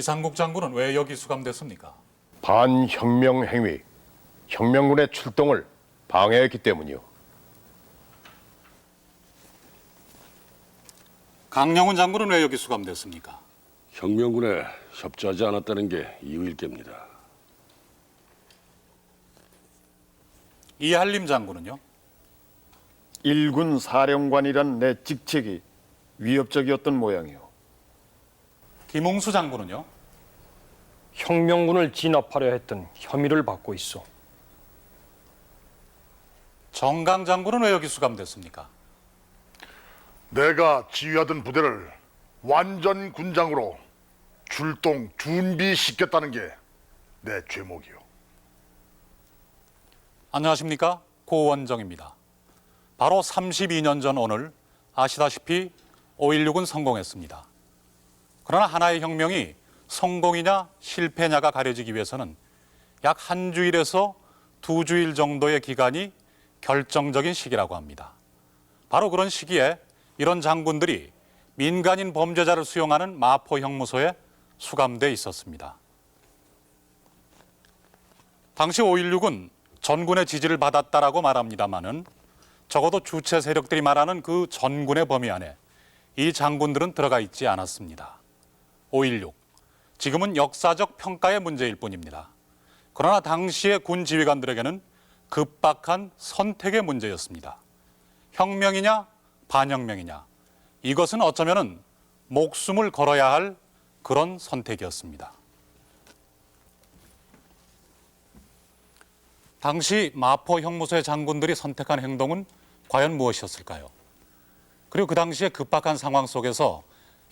이상국 장군은 왜 여기 수감됐습니까? 반혁명 행위, 혁명군의 출동을 방해했기 때문이요. 강영훈 장군은 왜 여기 수감됐습니까? 혁명군에 협조하지 않았다는 게 이유일 겁니다. 이한림 장군은요? 일군 사령관이란 내 직책이 위협적이었던 모양이요. 김웅수 장군은요? 혁명군을 진압하려 했던 혐의를 받고 있어. 정강 장군은 왜 여기 수감됐습니까? 내가 지휘하던 부대를 완전 군장으로 출동 준비시켰다는 게 내 죄목이요. 안녕하십니까? 고원정입니다. 바로 32년 전 오늘 아시다시피 5.16은 성공했습니다. 그러나 하나의 혁명이 성공이냐 실패냐가 가려지기 위해서는 약 한 주일에서 두 주일 정도의 기간이 결정적인 시기라고 합니다. 바로 그런 시기에 이런 장군들이 민간인 범죄자를 수용하는 마포 형무소에 수감돼 있었습니다. 당시 5.16은 전군의 지지를 받았다라고 말합니다마는 적어도 주체 세력들이 말하는 그 전군의 범위 안에 이 장군들은 들어가 있지 않았습니다. 5.16, 지금은 역사적 평가의 문제일 뿐입니다. 그러나 당시의 군 지휘관들에게는 급박한 선택의 문제였습니다. 혁명이냐 반혁명이냐, 이것은 어쩌면은 목숨을 걸어야 할 그런 선택이었습니다. 당시 마포 형무소의 장군들이 선택한 행동은 과연 무엇이었을까요? 그리고 그 당시의 급박한 상황 속에서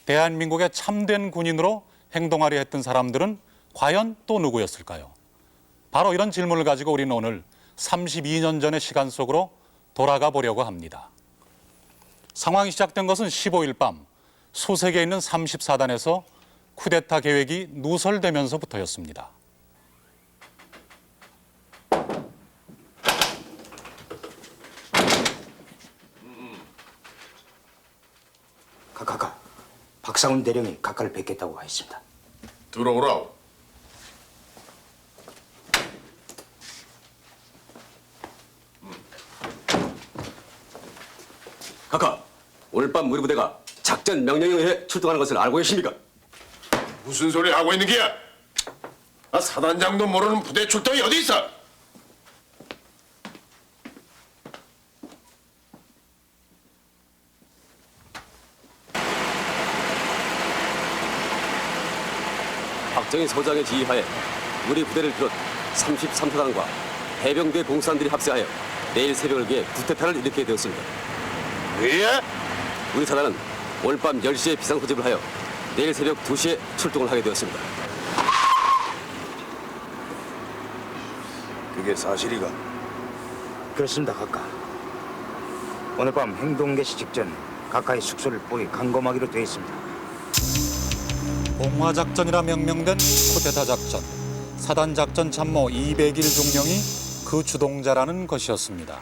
대한민국의 참된 군인으로 행동하려 했던 사람들은 과연 또 누구였을까요? 바로 이런 질문을 가지고 우리는 오늘 32년 전의 시간 속으로 돌아가 보려고 합니다. 상황이 시작된 것은 15일 밤 수색에 있는 34단에서 쿠데타 계획이 누설되면서부터였습니다. 카카카, 박상훈 대령이 카카를 뵙겠다고 하였습니다. 들어오라오. 카카, 오늘 밤 우리 부대가 작전 명령에 의해 출동하는 것을 알고 계십니까? 무슨 소리 하고 있는 게야? 사단장도 모르는 부대 출동이 어디 있어? 박정희 소장의 지휘하에 우리 부대를 비롯 33사단과 해병대 공수단들이 합세하여 내일 새벽을 기해 쿠데타를 일으키게 되었습니다. 왜? 우리 사단은 오늘 밤 10시에 비상소집을 하여 내일 새벽 2시에 출동을 하게 되었습니다. 그게 사실이가? 그렇습니다, 카카. 오늘 밤 행동 개시 직전 카카의 숙소를 뽀이 감검하기로 되어 있습니다. 봉화작전이라 명명된 쿠데타 작전, 사단작전 참모 200일 중령이 그 주동자라는 것이었습니다.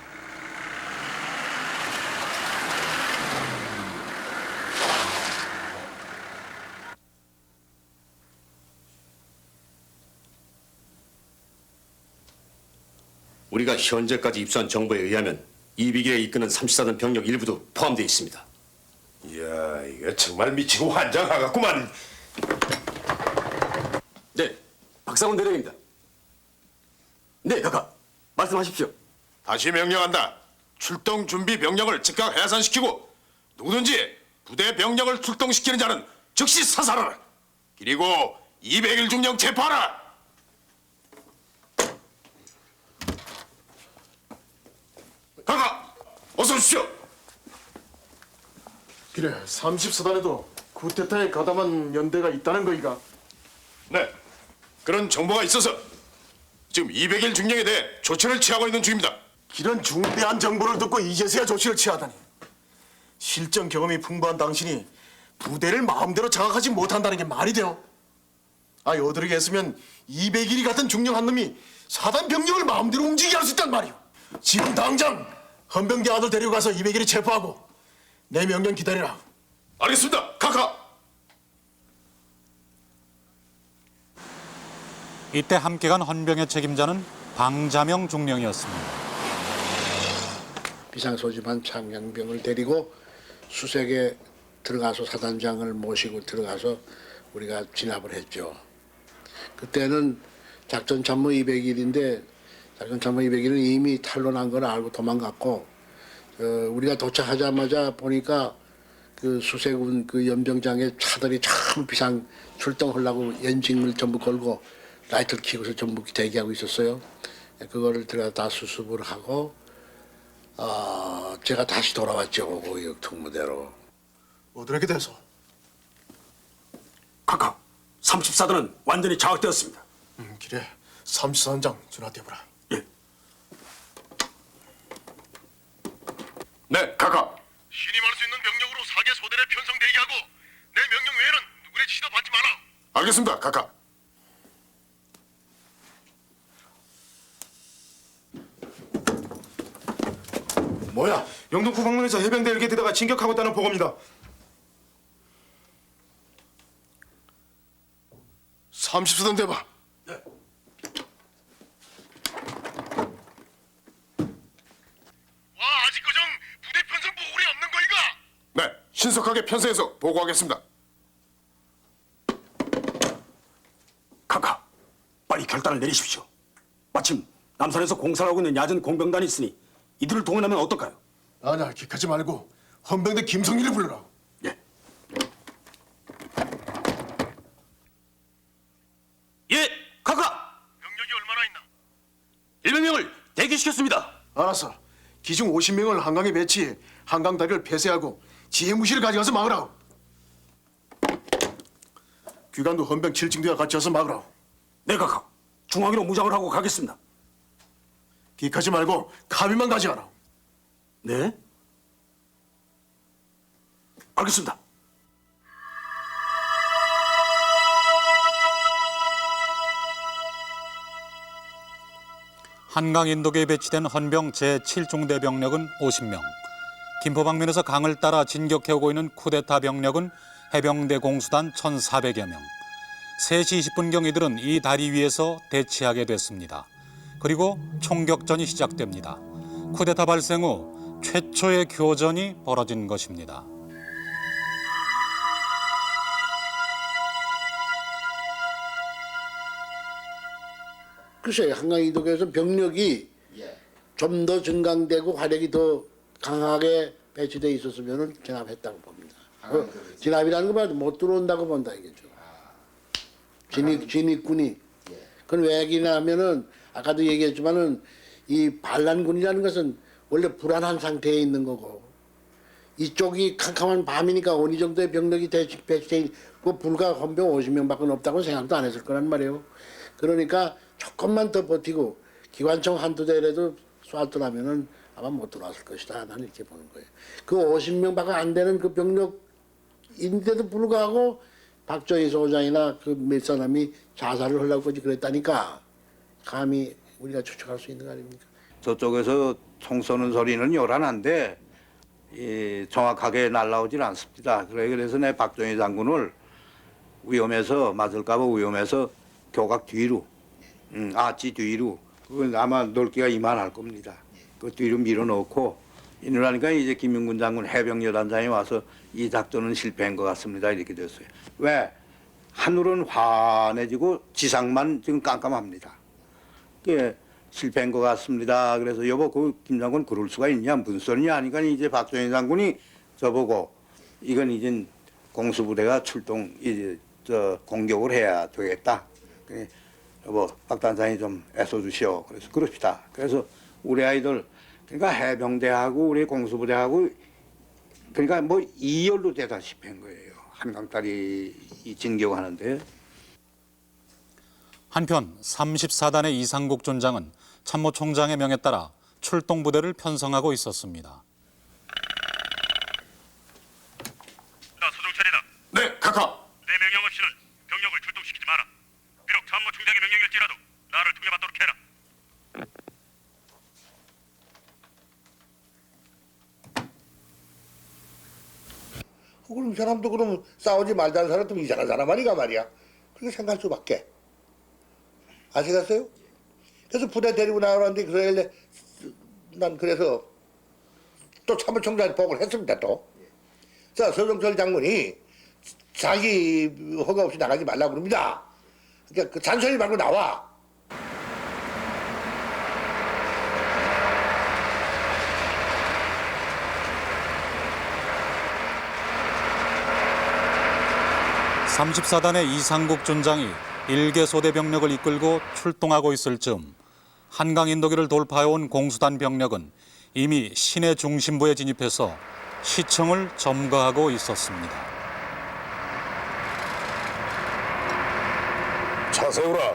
우리가 현재까지 입수한 정보에 의하면 이비길에 이끄는 34단 병력 일부도 포함되어 있습니다. 이야, 이거 정말 미치고 환장하겠구만. 네, 박상훈 대령입니다. 네, 카카, 말씀하십시오. 다시 명령한다. 출동 준비 병력을 즉각 해산시키고 누구든지 부대 병력을 출동시키는 자는 즉시 사살하라. 그리고 200일 중령 체포하라. 가가, 어서 오십시오. 그래, 34단에도 쿠데타에 가담한 연대가 있다는 거이가? 네, 그런 정보가 있어서 지금 200일 중령에 대해 조치를 취하고 있는 중입니다. 이런 중대한 정보를 듣고 이제서야 조치를 취하다니. 실전 경험이 풍부한 당신이 부대를 마음대로 장악하지 못한다는 게 말이 돼요? 여드르게 했으면 200일이 같은 중령 한 놈이 사단 병력을 마음대로 움직이게 할 수 있단 말이오. 지금 당장 헌병대 아들 데려가서 200일이 체포하고 내 명령 기다리라. 알겠습니다. 카카. 이때 함께 간 헌병의 책임자는 방자명 중령이었습니다. 비상소집한 창량병을 데리고 수색에 들어가서 사단장을 모시고 들어가서 우리가 진압을 했죠. 그때는 작전참모 200일인데 작전참모 200일은 이미 탄론한 걸 알고 도망갔고 우리가 도착하자마자 보니까 그 수색군 그 연병장의 차들이 전부 비상 출동하려고 엔진을 전부 걸고 라이트를 켜고서 전부 대기하고 있었어요. 그거를 들어가 다 수습을 하고 제가 다시 돌아왔죠. 그 특무대로. 어떻게 돼서? 각하, 34단은 완전히 장악되었습니다. 그래. 34단장 전화대보라. 네, 각하. 신임할 수 있는 병력으로 사계 소대를 편성 대기하고 내 명령 외에는 누구의 지시도 받지 마라. 알겠습니다, 각하. 뭐야? 영등포 방문에서 해병대 일개 대대가 진격하고 있다는 보고입니다. 34단 대봐. 와 아직 그정 부대 편성 보고이 없는 거이가? 네, 신속하게 편성해서 보고하겠습니다. 각하, 빨리 결단을 내리십시오. 마침 남산에서 공사를 하고 있는 야전 공병단이 있으니 이들을 동원하면 어떨까요? 아니야, 기하지 말고 헌병대 김성일을 불러라. 예. 예, 각하! 병력이 얼마나 있나? 100명을 대기시켰습니다. 알았어. 기중 50명을 한강에 배치해 한강 다리를 폐쇄하고 지혜무실을 가져가서 막으라. 귀관도 헌병 7층대와 같이 와서 막으라. 네, 각하. 중앙으로 무장을 하고 가겠습니다. 기하지 말고 가비만 가져가라. 네? 알겠습니다. 한강 인도계에 배치된 헌병 제7중대 병력은 50명. 김포 방면에서 강을 따라 진격해오고 있는 쿠데타 병력은 해병대 공수단 1,400여 명. 3시 20분경 이들은 이 다리 위에서 대치하게 됐습니다. 그리고 총격전이 시작됩니다. 쿠데타 발생 후 최초의 교전이 벌어진 것입니다. 글쎄 한강 이도에서 병력이 좀 더 증강되고 화력이 더 강하게 배치돼 있었으면 진압했다고 봅니다. 진압이라는 거 말도 못 들어온다고 본다 이거죠. 진입군이. 그건 왜 얘기냐면은 아까도 얘기했지만은 이 반란군이라는 것은 원래 불안한 상태에 있는 거고 이쪽이 캄캄한 밤이니까 어느 정도의 병력이 배치돼 있고 불과 헌병 50명밖에 없다고 생각도 안 했을 거란 말이에요. 그러니까 조금만 더 버티고 기관총 한두 대라도 쏘았더라면은 아마 못 들어왔을 것이다. 나는 이렇게 보는 거예요. 그 50명밖에 안 되는 그 병력인데도 불구하고 박정희 소장이나 그 몇 사람이 자살을 하려고 그랬다니까 감히 우리가 추측할 수 있는 거 아닙니까? 저쪽에서 총 쏘는 소리는 요란한데 정확하게 날라오질 않습니다. 그래서 내 박정희 장군을 위험해서 맞을까봐 위험해서 교각 뒤로, 아치 뒤로, 그건 아마 넓기가 이만할 겁니다. 그 뒤로 밀어넣고 이러니까 이제 김용군 장군 해병여단장이 와서 이 작전은 실패한 것 같습니다. 이렇게 됐어요. 왜? 하늘은 환해지고 지상만 지금 깜깜합니다. 그게 실패한 것 같습니다. 그래서 여보 그 김 장군 그럴 수가 있냐 무슨 소리냐 하니까 이제 박정희 장군이 저보고 이건 이제 공수부대가 출동 이제 공격을 해야 되겠다. 여보 박 단장이 좀 애써주시오. 그래서 그럽시다. 그래서 우리 아이들 그러니까 해병대하고 우리 공수부대하고 그러니까 뭐 2열로 되다시피 한 거예요. 한강다리 진격하는데. 한편 34단의 이상국 존장은 참모총장의 명에 따라 출동 부대를 편성하고 있었습니다. 나 소정찬이다. 네, 각하. 내 명령 없이는 병력을 출동시키지 마라. 비록 참모총장의 명령일지라도 나를 통해받도록 해라. 그럼 이 사람도 그러면 싸우지 말자는 사람도 이상한 사람 아니가 말이야. 그렇게 생각할 수밖에. 아시겠어요? 그래서 부대 데리고 나오는데 그러길래 난 그래서 또 참모총장한테 보고를 했습니다 또. 자, 서정철 장군이 자기 허가 없이 나가지 말라고 그럽니다. 그러니까 그 잔소리 말고 나와. (34단의) 이상국 준장이 일개 소대 병력을 이끌고 출동하고 있을 즈음 한강 인도기를 돌파해온 공수단 병력은 이미 시내 중심부에 진입해서 시청을 점거하고 있었습니다. 차 세우라.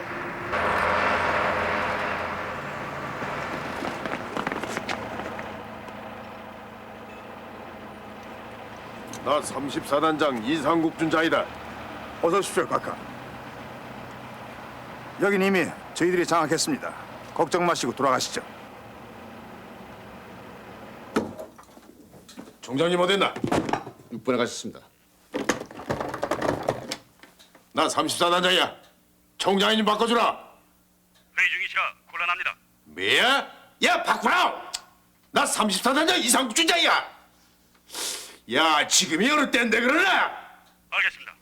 나 34단장 이상국 준장이다. 어서 오십시오, 각하. 여긴 이미 저희들이 장악했습니다. 걱정 마시고 돌아가시죠. 총장님 어딨나? 6번에 가셨습니다. 나 34단장이야. 총장님 좀 바꿔주라. 회의 중이시라 곤란합니다. 뭐야? 야 바꾸라. 나 34단장 이상국 준장이야. 야 지금이 어느 때인데 그러나? 알겠습니다.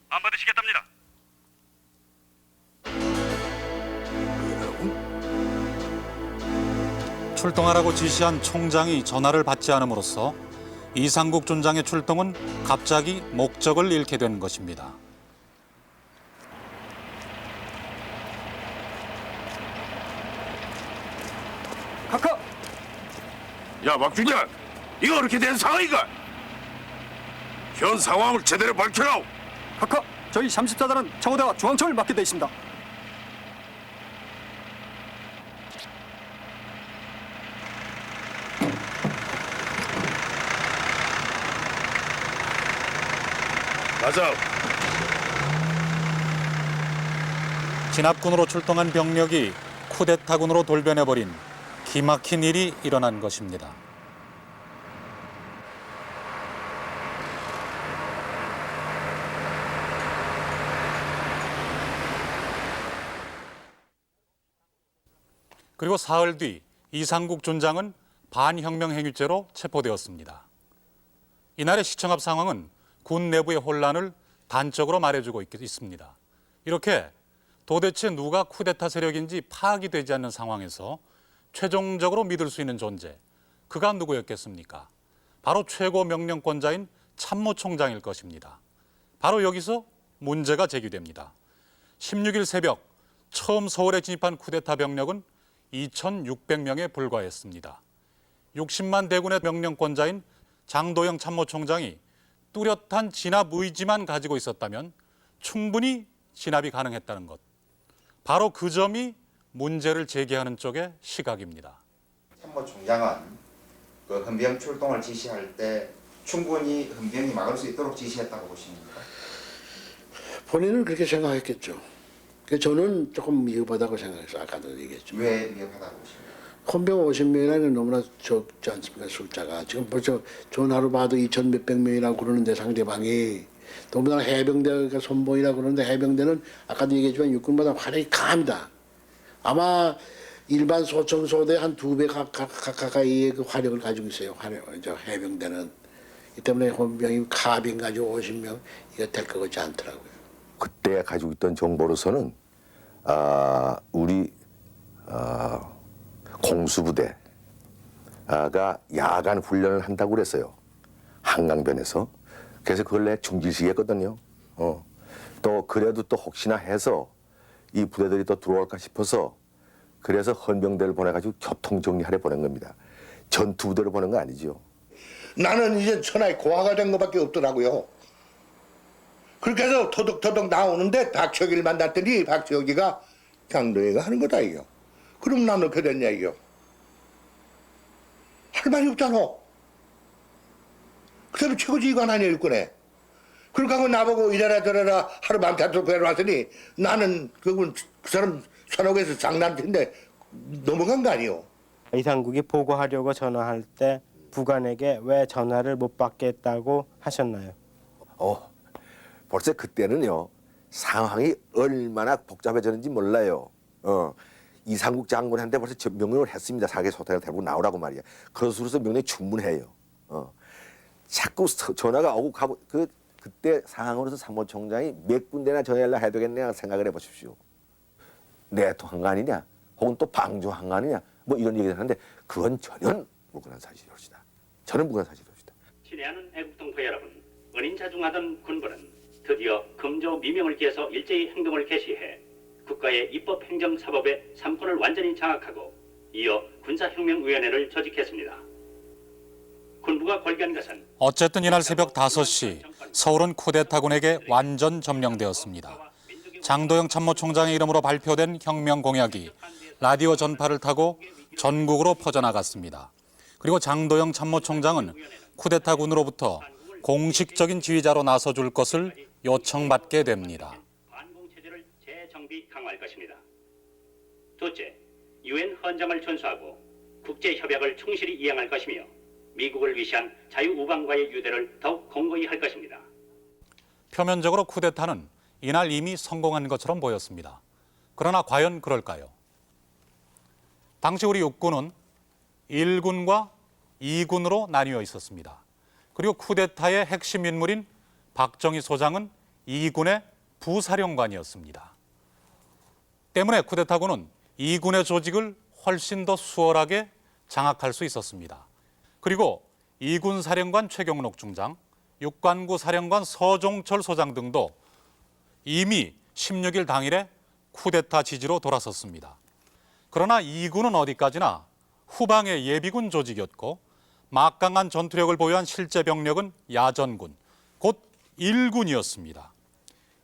안 받으시겠답니다. 출동하라고 지시한 총장이 전화를 받지 않음으로써 이상국 준장의 출동은 갑자기 목적을 잃게 된 것입니다. 각하! 야 박준장, 이거 어떻게 된 상황인가? 현 상황을 제대로 밝혀라. 각하! 저희 34단은 청와대와 중앙청을 맡게 돼 있습니다. 가자. 진압군으로 출동한 병력이 쿠데타군으로 돌변해버린 기막힌 일이 일어난 것입니다. 그리고 사흘 뒤 이상국 준장은 반혁명 행위죄로 체포되었습니다. 이날의 시청 앞 상황은 군 내부의 혼란을 단적으로 말해주고 있습니다. 이렇게 도대체 누가 쿠데타 세력인지 파악이 되지 않는 상황에서 최종적으로 믿을 수 있는 존재, 그가 누구였겠습니까? 바로 최고 명령권자인 참모총장일 것입니다. 바로 여기서 문제가 제기됩니다. 16일 새벽 처음 서울에 진입한 쿠데타 병력은 2,600명에 불과했습니다. 60만 대군의 명령권자인 장도영 참모총장이 뚜렷한 진압 의지만 가지고 있었다면 충분히 진압이 가능했다는 것. 바로 그 점이 문제를 제기하는 쪽의 시각입니다. 참모총장은 그 헌병 출동을 지시할 때 충분히 헌병이 막을 수 있도록 지시했다고 보십니까? 본인은 그렇게 생각했겠죠. 저는 조금 미흡하다고 생각해서 아까도 얘기했죠. 왜 미흡하다고 보십니까? 헌병 50명이라는 너무나 적지 않습니까, 숫자가. 지금 벌써 전화로 봐도 2,000 몇백 명이라고 그러는데 상대방이 더군다나 해병대가 선봉이라고 그러는데 해병대는 아까도 얘기했지만 육군보다 화력이 강합니다. 아마 일반 소청소대 한 2배 가까이의 그 화력을 가지고 있어요. 해병대는. 이 때문에 헌병이 카빈 가지고 50명 이거 될 것 같지 않더라고요. 그때 가지고 있던 정보로서는 우리 공수부대가 야간 훈련을 한다고 그랬어요. 한강변에서. 그래서 그걸 내 중지시켰거든요. 또 그래도 또 혹시나 해서 이 부대들이 또 들어올까 싶어서 그래서 헌병대를 보내가지고 교통정리하러 보낸 겁니다. 전투부대로 보낸 거 아니죠. 나는 이제 천하의 고아가 된 것밖에 없더라고요. 그렇게 해서 터덕터덕 나오는데 박혁기를 만났더니 박혁기가 장도희가 하는 거다 이거. 그럼 난 어떻게 됐냐 이거. 할 말이 없잖아. 그 사람이 최고지휘관 아니야 일꾼에. 그러니까 하고 나보고 이래라 저래라 하루 밤새도록 배워놨더니 나는 그 사람 선옥에서 장난친데 넘어간 거 아니오. 이상국이 보고하려고 전화할 때 부관에게 왜 전화를 못 받겠다고 하셨나요? 벌써 그때는요. 상황이 얼마나 복잡해졌는지 몰라요. 이상국 장군한테 벌써 명령을 했습니다. 사개 소탕을 데리고 나오라고 말이야. 그것으로서 명령이 충분해요. 자꾸 전화가 오고 가고 그때 상황으로서参谋총장이 몇 군데나 전화를 해야 되겠냐 생각을 해보십시오. 내통한 거 아니냐, 혹은 또 방조한 거 아니냐, 뭐 이런 얘기를 하는데 그건 전혀 무근한 사실이옵시다. 저는 무근한 사실이옵시다. 친애하는 애국동포 여러분, 은인자중하던 군부는 드디어 금조 미명을 기해서 일제히 행동을 개시해 국가의 입법, 행정, 사법의 삼권을 완전히 장악하고 이어 군사혁명위원회를 조직했습니다. 군부가 골기한 것은 어쨌든 이날 새벽 5시 서울은 쿠데타군에게 완전 점령되었습니다. 장도영 참모총장의 이름으로 발표된 혁명 공약이 라디오 전파를 타고 전국으로 퍼져나갔습니다. 그리고 장도영 참모총장은 쿠데타군으로부터 공식적인 지휘자로 나서줄 것을 요청받게 됩니다. 반공체제를 재정비 강화할 것입니다. 둘째, 유엔 헌장을 준수하고 국제협약을 충실히 이행할 것이며 미국을 위시한 자유우방과의 유대를 더욱 공고히 할 것입니다. 표면적으로 쿠데타는 이날 이미 성공한 것처럼 보였습니다. 그러나 과연 그럴까요? 당시 우리 육군은 1군과 2군으로 나뉘어 있었습니다. 그리고 쿠데타의 핵심 인물인 박정희 소장은 2군의 부사령관이었습니다. 때문에 쿠데타군은 2군의 조직을 훨씬 더 수월하게 장악할 수 있었습니다. 그리고 2군 사령관 최경록 중장, 육관구 사령관 서종철 소장 등도 이미 16일 당일에 쿠데타 지지로 돌아섰습니다. 그러나 2군은 어디까지나 후방의 예비군 조직이었고 막강한 전투력을 보유한 실제 병력은 야전군, 곧 1군이었습니다.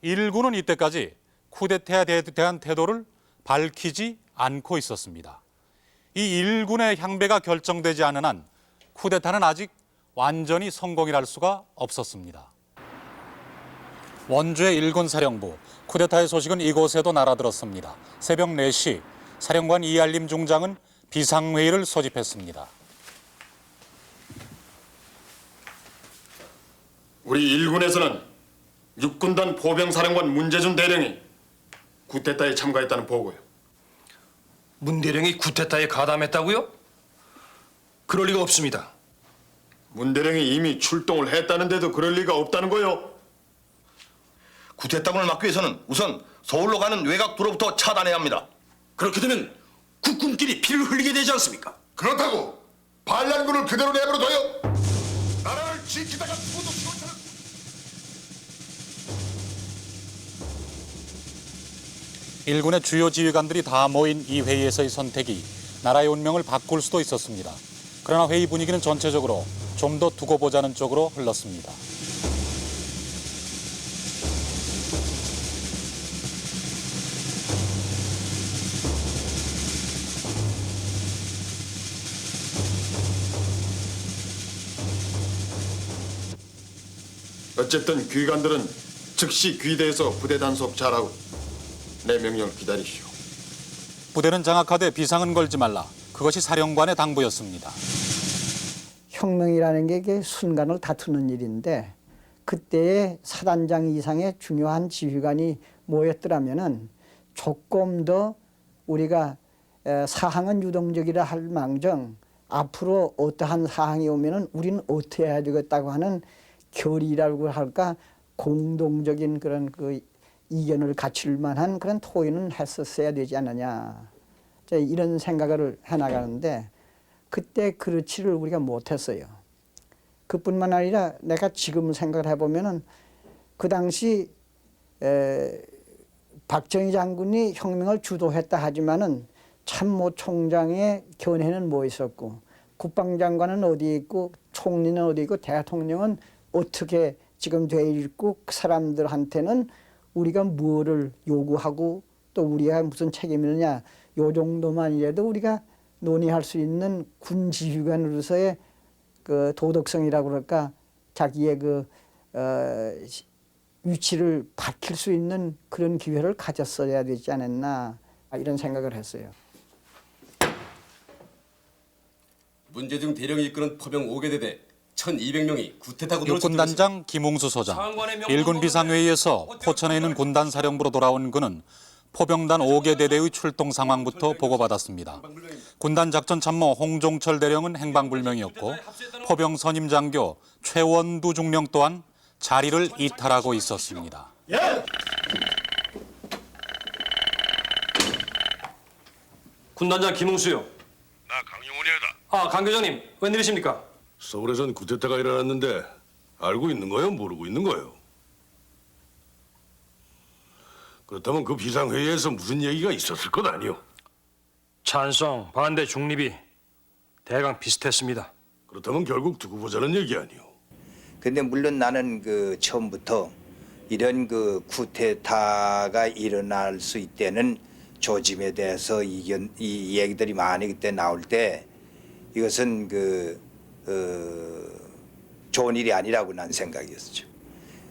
1군은 이때까지 쿠데타에 대한 태도를 밝히지 않고 있었습니다. 이 1군의 향배가 결정되지 않은 한 쿠데타는 아직 완전히 성공이랄 수가 없었습니다. 원주의 1군 사령부, 쿠데타의 소식은 이곳에도 날아들었습니다. 새벽 4시 사령관 이알림 중장은 비상회의를 소집했습니다. 우리 1군에서는 육군단 포병사령관 문재준 대령이 쿠데타에 참가했다는 보고요. 문 대령이 쿠데타에 가담했다고요? 그럴 리가 없습니다. 문 대령이 이미 출동을 했다는데도 그럴 리가 없다는 거요. 쿠데타군을 막기 위해서는 우선 서울로 가는 외곽도로부터 차단해야 합니다. 그렇게 되면 국군끼리 피를 흘리게 되지 않습니까? 그렇다고 반란군을 그대로 내버려둬요? 나라를 지키다가 죽어도 좋잖아. 일군의 주요 지휘관들이 다 모인 이 회의에서의 선택이 나라의 운명을 바꿀 수도 있었습니다. 그러나 회의 분위기는 전체적으로 좀 더 두고 보자는 쪽으로 흘렀습니다. 어쨌든 귀관들은 즉시 귀대에서 부대 단속 잘하고 내 명령을 기다리시오. 부대는 장악하되 비상은 걸지 말라. 그것이 사령관의 당부였습니다. 혁명이라는 게 이게 순간을 다투는 일인데 그때의 사단장 이상의 중요한 지휘관이 모였더라면은 조금 더 우리가 사항은 유동적이라 할 망정 앞으로 어떠한 사항이 오면은 우리는 어떻게 해야 되겠다고 하는 결의라고 할까 공동적인 그런 그 이견을 갖출 만한 그런 토의는 했었어야 되지 않느냐 이런 생각을 해나가는데 그때 그렇지를 우리가 못했어요. 그뿐만 아니라 내가 지금 생각을 해보면은 그 당시 박정희 장군이 혁명을 주도했다 하지만은 참모총장의 견해는 뭐 있었고 국방장관은 어디 있고 총리는 어디 있고 대통령은 어떻게 지금 돼 있고 그 사람들한테는 우리가 뭐를 요구하고 또 우리가 무슨 책임이 있느냐 요 정도만이라도 우리가 논의할 수 있는 군 지휘관으로서의 그 도덕성이라고 그럴까 자기의 그 위치를 밝힐 수 있는 그런 기회를 가졌어야 되지 않았나 이런 생각을 했어요. 문재중 대령이 이끄는 포병 5개 대대 1,200명이 구테타 군으로 육군단장 김웅수 소장, 일군 비상회의에서 포천에 있는 군단 사령부로 돌아온 그는 포병단 5개 대대의 출동 상황부터 보고받았습니다. 군단 작전 참모 홍종철 대령은 행방불명이었고 포병 선임 장교 최원두 중령 또한 자리를 이탈하고 있었습니다. 군단장 김웅수요. 나 강용원이다. 아, 강 교장님, 웬일이십니까? 서울에선 쿠데타가 일어났는데 알고 있는 거요? 모르고 있는 거요? 그렇다면 그 비상회의에서 무슨 얘기가 있었을 것 아니오? 찬성, 반대, 중립이 대강 비슷했습니다. 그렇다면 결국 두고 보자는 얘기 아니오? 근데 물론 나는 그 처음부터 이런 그 쿠데타가 일어날 수 있다는 조짐에 대해서 이 얘기들이 많이 그때 나올 때 이것은 좋은 일이 아니라고 난 생각이었죠.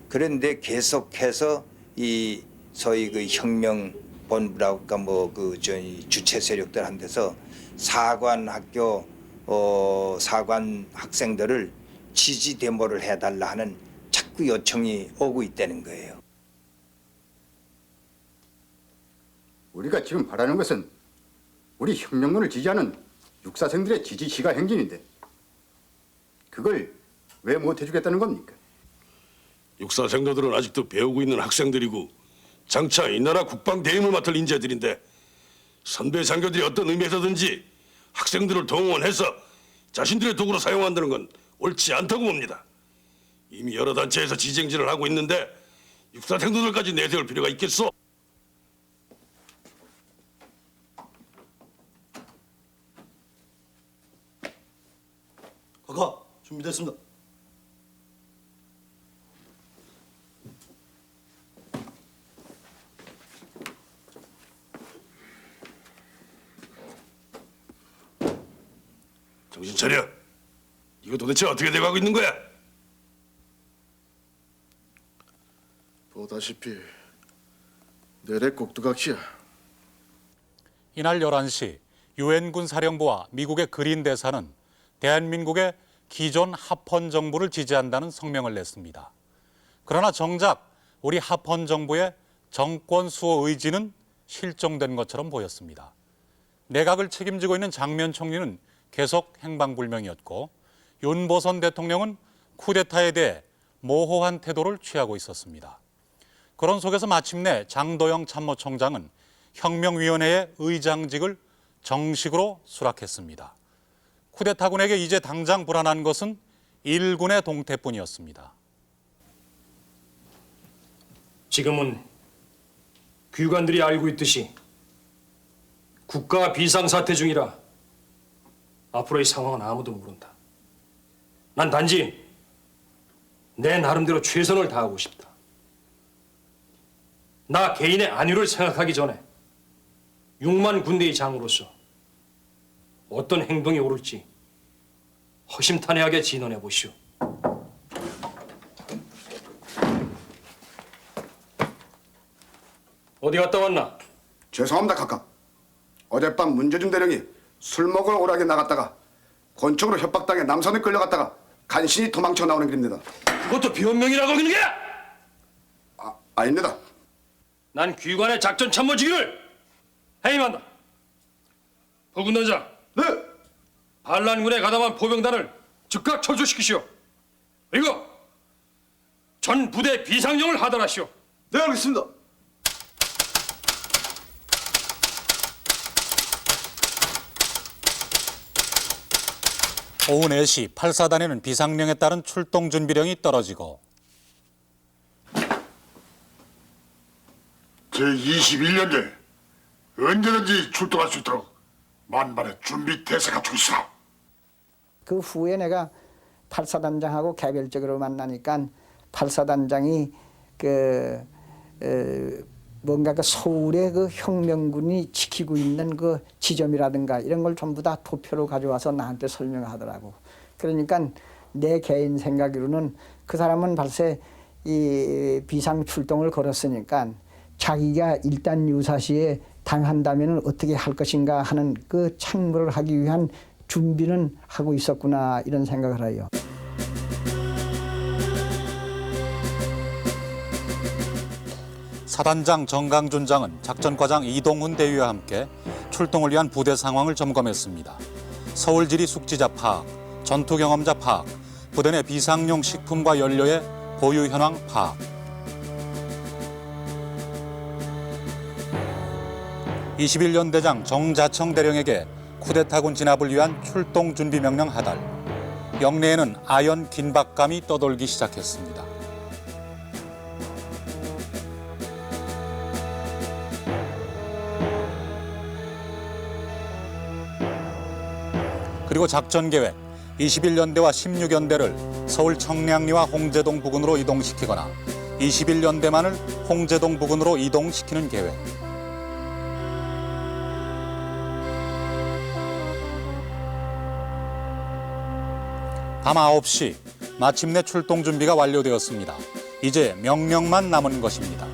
그런데 계속해서 이 소위 그 혁명 본부랄까 주체 세력들한테서 사관 학교 사관 학생들을 지지 데모를 해달라 하는 자꾸 요청이 오고 있다는 거예요. 우리가 지금 바라는 것은 우리 혁명군을 지지하는 육사생들의 지지 시가 행진인데 그걸 왜 못 해주겠다는 겁니까? 육사생도들은 아직도 배우고 있는 학생들이고 장차 이 나라 국방 대임을 맡을 인재들인데 선배 장교들이 어떤 의미에서든지 학생들을 동원해서 자신들의 도구로 사용한다는 건 옳지 않다고 봅니다. 이미 여러 단체에서 지지행진을 하고 있는데 육사생도들까지 내세울 필요가 있겠소? 가가 준비됐습니다. 정신 차려. 이거 도대체 어떻게 돼가고 있는 거야? 보다시피 내래 꼭두각시야. 이날 11시 유엔군 사령부와 미국의 그린 대사는 대한민국의 기존 합헌 정부를 지지한다는 성명을 냈습니다. 그러나 정작 우리 합헌 정부의 정권 수호 의지는 실종된 것처럼 보였습니다. 내각을 책임지고 있는 장면 총리는 계속 행방불명이었고 윤보선 대통령은 쿠데타에 대해 모호한 태도를 취하고 있었습니다. 그런 속에서 마침내 장도영 참모총장은 혁명위원회의 의장직을 정식으로 수락했습니다. 쿠데타군에게 이제 당장 불안한 것은 일군의 동태뿐이었습니다. 지금은 귀관들이 알고 있듯이 국가 비상사태 중이라 앞으로의 상황은 아무도 모른다. 난 단지 내 나름대로 최선을 다하고 싶다. 나 개인의 안위를 생각하기 전에 6만 군대의 장으로서 어떤 행동이 옳을지 허심탄회하게 진언해 보시오. 어디 갔다 왔나? 죄송합니다, 각하. 어젯밤 문재준 대령이 술 먹으러 오락에 나갔다가 권총으로 협박당해 남산에 끌려갔다가 간신히 도망쳐 나오는 길입니다. 그것도 변명이라고 하는 게야? 아닙니다. 난 귀관의 작전 참모직을 해임한다. 부군단장. 네. 반란군에 가담한 포병단을 즉각 철수시키시오. 그리고 전 부대 비상령을 하달하시오. 네, 알겠습니다. 오후 4시 8사단에는 비상령에 따른 출동 준비령이 떨어지고 제21년제 언제든지 출동할 수 있도록 만반의 준비 태세 갖추고 있으라. 그 후에 내가 8사단장하고 개별적으로 만나니까 8사단장이 뭔가 그 서울의 그 혁명군이 지키고 있는 그 지점이라든가 이런 걸 전부 다 도표로 가져와서 나한테 설명하더라고. 그러니까 내 개인 생각으로는 그 사람은 벌써 이 비상 출동을 걸었으니까 자기가 일단 유사시에 당한다면 어떻게 할 것인가 하는 그 창구를 하기 위한 준비는 하고 있었구나 이런 생각을 해요. 사단장 정강준장은 작전과장 이동훈 대위와 함께 출동을 위한 부대 상황을 점검했습니다. 서울 지리 숙지자 파악, 전투 경험자 파악, 부대 내 비상용 식품과 연료의 보유 현황 파악. 21년 대장 정자청 대령에게 쿠데타군 진압을 위한 출동 준비 명령 하달. 영내에는 아연 긴박감이 떠돌기 시작했습니다. 그리고 작전 계획 21연대와 16연대를 서울 청량리와 홍제동 부근으로 이동시키거나 21연대만을 홍제동 부근으로 이동시키는 계획. 밤 9시 마침내 출동 준비가 완료되었습니다. 이제 명령만 남은 것입니다.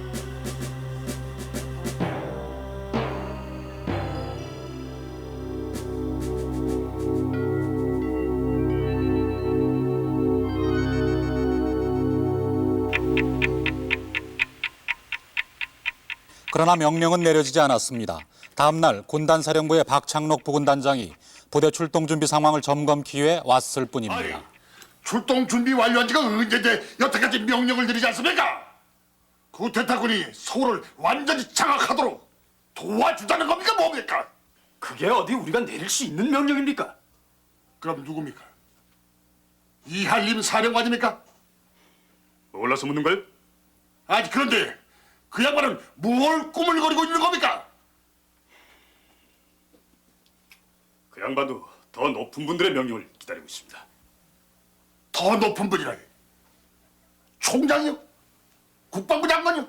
그러나 명령은 내려지지 않았습니다. 다음 날 군단사령부의 박창록 부군단장이 부대 출동 준비 상황을 점검기 위해 왔을 뿐입니다. 출동 준비 완료한 지가 언제인데 여태까지 명령을 내리지 않습니까? 쿠데타군이 서울을 완전히 장악하도록 도와주자는 겁니까 뭡니까? 그게 어디 우리가 내릴 수 있는 명령입니까? 그럼 누굽니까? 이한림 사령관입니까? 몰라서 묻는 걸? 아니 그런데 그 양반은 뭘 꾸물거리고 있는 겁니까? 그 양반도 더 높은 분들의 명령을 기다리고 있습니다. 더 높은 분이라니? 총장이요? 국방부 장관이요?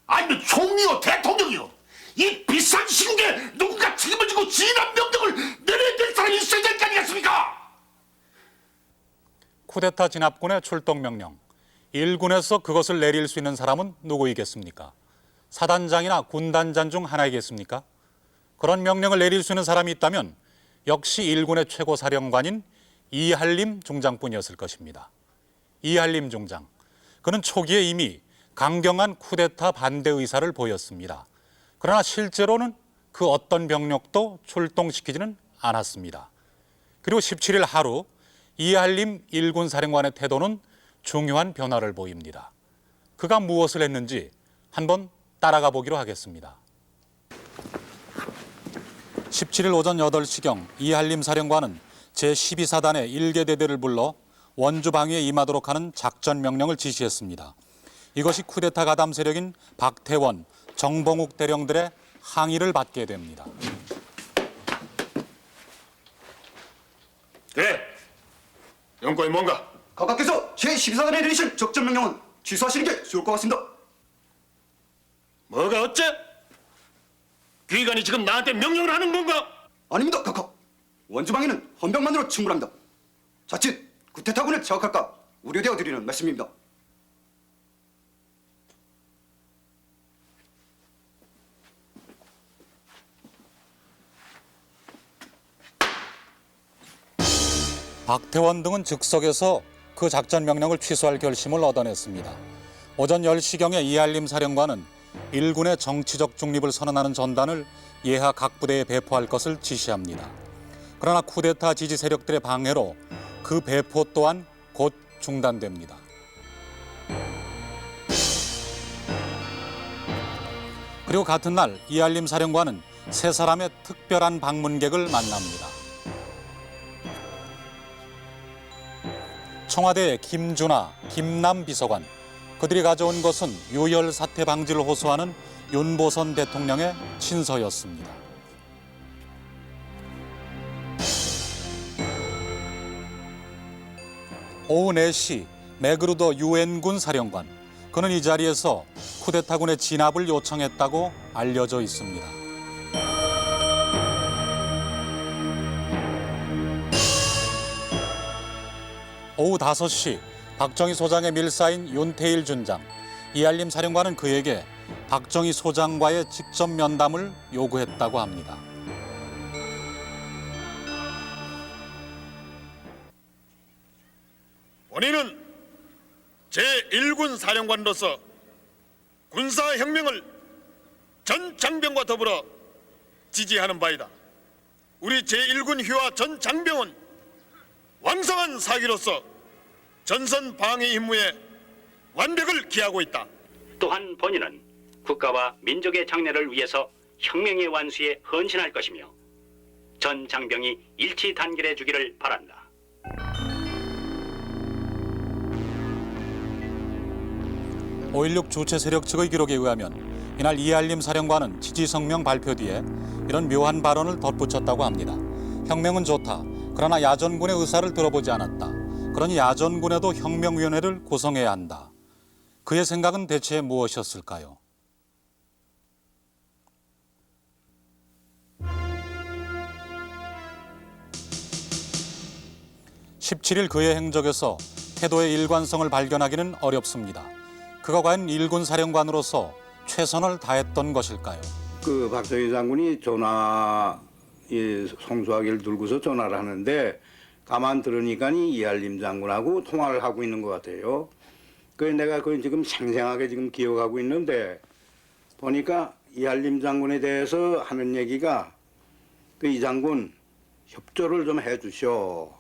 아니면 총리요? 대통령이요? 이 비싼 시국에 누군가 책임을 지고 진압 명령을 내려야 될 사람이 있어야 될 거 아니겠습니까? 쿠데타 진압군의 출동 명령. 1군에서 그것을 내릴 수 있는 사람은 누구이겠습니까? 사단장이나 군단장 중 하나이겠습니까? 그런 명령을 내릴 수 있는 사람이 있다면 역시 1군의 최고 사령관인 이한림 중장뿐이었을 것입니다. 이한림 중장. 그는 초기에 이미 강경한 쿠데타 반대 의사를 보였습니다. 그러나 실제로는 그 어떤 병력도 출동시키지는 않았습니다. 그리고 17일 하루 이한림 1군 사령관의 태도는 중요한 변화를 보입니다. 그가 무엇을 했는지 한번 따라가 보기로 하겠습니다. 17일 오전 8시경 이한림 사령관은 제12사단의 1계대대를 불러 원주 방위에 임하도록 하는 작전 명령을 지시했습니다. 이것이 쿠데타 가담 세력인 박태원, 정봉욱 대령들의 항의를 받게 됩니다. 그래, 영권이 뭔가? 각하께서 제12사단에 내리신 적전 명령은 취소하시는 게 좋을 것 같습니다. 뭐가 어째? 귀관이 지금 나한테 명령을 하는 건가? 아닙니다, 각하. 원주방위는 헌병만으로 충분합니다. 자칫 쿠데타군을 장악할까 우려되어 드리는 말씀입니다. 박태원 등은 즉석에서 그 작전 명령을 취소할 결심을 얻어냈습니다. 오전 10시경에 이한림 사령관은 1군의 정치적 중립을 선언하는 전단을 예하 각 부대에 배포할 것을 지시합니다. 그러나 쿠데타 지지 세력들의 방해로 그 배포 또한 곧 중단됩니다. 그리고 같은 날 이한림 사령관은 세 사람의 특별한 방문객을 만납니다. 청와대의 김준하, 김남 비서관, 그들이 가져온 것은 유혈 사태 방지를 호소하는 윤보선 대통령의 친서였습니다. 오후 4시 매그루더 유엔군 사령관, 그는 이 자리에서 쿠데타군의 진압을 요청했다고 알려져 있습니다. 오후 5시 박정희 소장의 밀사인 윤태일 준장, 이한림 사령관은 그에게 박정희 소장과의 직접 면담을 요구했다고 합니다. 본인은 제1군 사령관으로서 군사혁명을 전 장병과 더불어 지지하는 바이다. 우리 제1군 휘하 전 장병은 왕성한 사기로서 전선 방위 임무에 완벽을 기하고 있다. 또한 본인은 국가와 민족의 장래를 위해서 혁명의 완수에 헌신할 것이며 전 장병이 일치 단결해 주기를 바란다. (5.16) 주체 세력 측의 기록에 의하면 이날 이알림 사령관은 지지 성명 발표 뒤에 이런 묘한 발언을 덧붙였다고 합니다. 혁명은 좋다. 그러나 야전군의 의사를 들어보지 않았다. 그러니 야전군에도 혁명위원회를 구성해야 한다. 그의 생각은 대체 무엇이었을까요? 17일 그의 행적에서 태도의 일관성을 발견하기는 어렵습니다. 그가 과연 일군 사령관으로서 최선을 다했던 것일까요? 그 박정희 장군이 전화 송수화기를 들고서 전화를 하는데 가만 들으니까 이알림 장군하고 통화를 하고 있는 것 같아요. 그래서 내가 그걸 지금 생생하게 지금 기억하고 있는데 보니까 이알림 장군에 대해서 하는 얘기가 그 이 장군 협조를 좀 해주셔.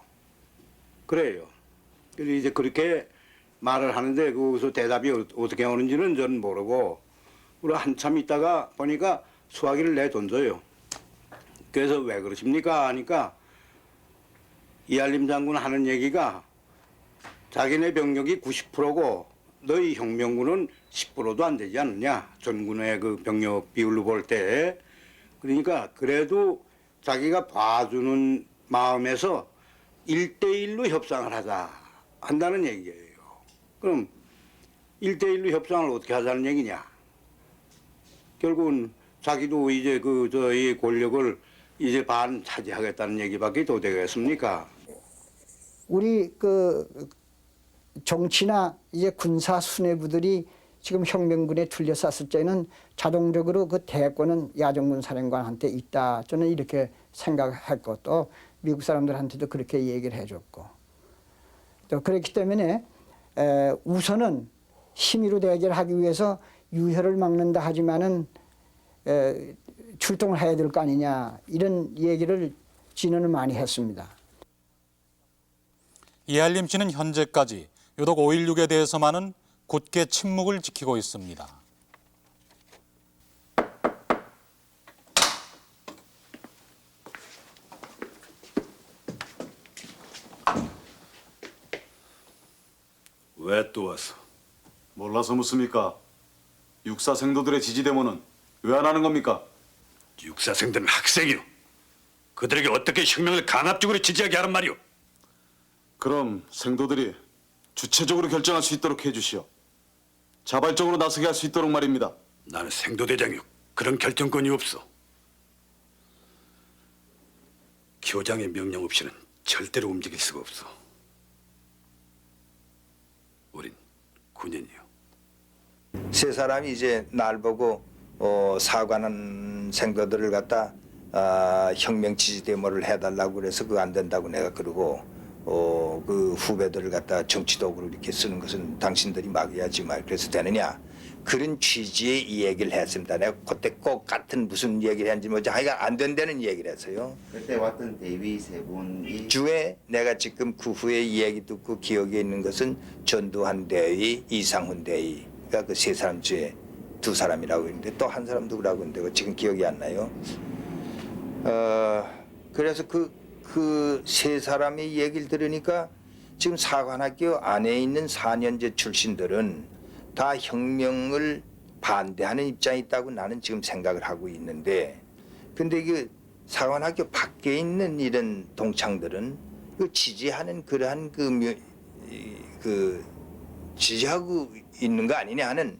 그래요. 그래서 이제 그렇게 말을 하는데 거기서 대답이 어떻게 오는지는 저는 모르고 우리 한참 있다가 보니까 수화기를 내던져요. 그래서 왜 그러십니까 하니까 이알림 장군 하는 얘기가 자기네 병력이 90%고 너희 혁명군은 10%도 안 되지 않느냐. 전군의 그 병력 비율로 볼 때. 그러니까 그래도 자기가 봐주는 마음에서 1대1로 협상을 하자 한다는 얘기예요. 그럼 1대1로 협상을 어떻게 하자는 얘기냐. 결국은 자기도 이제 저희 권력을 이제 반 차지하겠다는 얘기밖에 더 되겠습니까? 우리 그 정치나 이제 군사 수뇌부들이 지금 혁명군에 둘러쌌을 때는 자동적으로 그 대권은 야전군 사령관한테 있다. 저는 이렇게 생각했고 또 미국 사람들한테도 그렇게 얘기를 해줬고 또 그렇기 때문에 우선은 힘으로 대결하기 위해서 유혈을 막는다 하지만은 출동을 해야 될 거 아니냐 이런 얘기를 진언을 많이 했습니다. 이알림 씨는 현재까지 유독 5.16에 대해서만은 굳게 침묵을 지키고 있습니다. 왜 또 왔어? 몰라서 묻습니까? 육사생도들의 지지대모는 왜 안 하는 겁니까? 육사생들은 학생이요. 그들에게 어떻게 혁명을 강압적으로 지지하게 하란 말이오? 그럼 생도들이 주체적으로 결정할 수 있도록 해주시오. 자발적으로 나서게 할 수 있도록 말입니다. 나는 생도대장이요. 그런 결정권이 없어. 교장의 명령 없이는 절대로 움직일 수가 없어. 우린 군인이요. 세 사람이 이제 날 보고 사과하는 생도들을 갖다 혁명 지지 데모를 해달라고 그래서 그거 안 된다고 내가 그러고 그 후배들을 갖다 정치도구로 이렇게 쓰는 것은 당신들이 막아야지 말 그래서 되느냐 그런 취지의 이 얘기를 했습니다. 내가 그때 꼭 같은 무슨 얘기를 했는지 뭐지 하여간 안 된다는 얘기를 했어요. 그때 왔던 대위 세 분이 주에 내가 지금 그 후에 이 얘기 듣고 기억에 있는 것은 전두환 대위, 이상훈 대위가 그 세 사람 중에 두 사람이라고 했는데 또 한 사람 누구라고 했는데 지금 기억이 안 나요. 그래서 그 세 사람의 얘기를 들으니까 지금 사관학교 안에 있는 4년제 출신들은 다 혁명을 반대하는 입장이 있다고 나는 지금 생각을 하고 있는데 근데 그 사관학교 밖에 있는 이런 동창들은 그 지지하는 그러한 그 지지하고 있는 거 아니냐 하는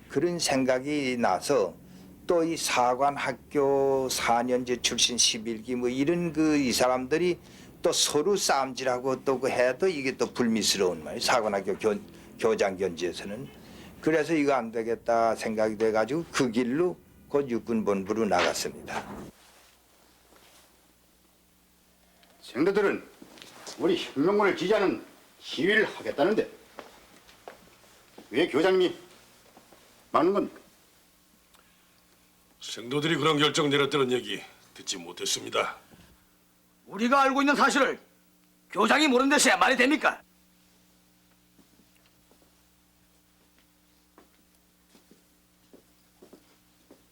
그런 생각이 나서 또 이 사관학교 4년제 출신 11기 뭐 이런 이 사람들이 또 서로 싸움질하고 또 그 해도 이게 또 불미스러운 말이에요. 사관학교 교장 견지에서는. 그래서 이거 안 되겠다 생각이 돼가지고 그 길로 곧 육군본부로 나갔습니다. 생도들은 우리 혁명군을 지지하는 시위를 하겠다는데 왜 교장님이 막는 겁니까? 생도들이 그런 결정 내렸다는 얘기 듣지 못했습니다. 우리가 알고 있는 사실을 교장이 모르는 데서야 말이 됩니까?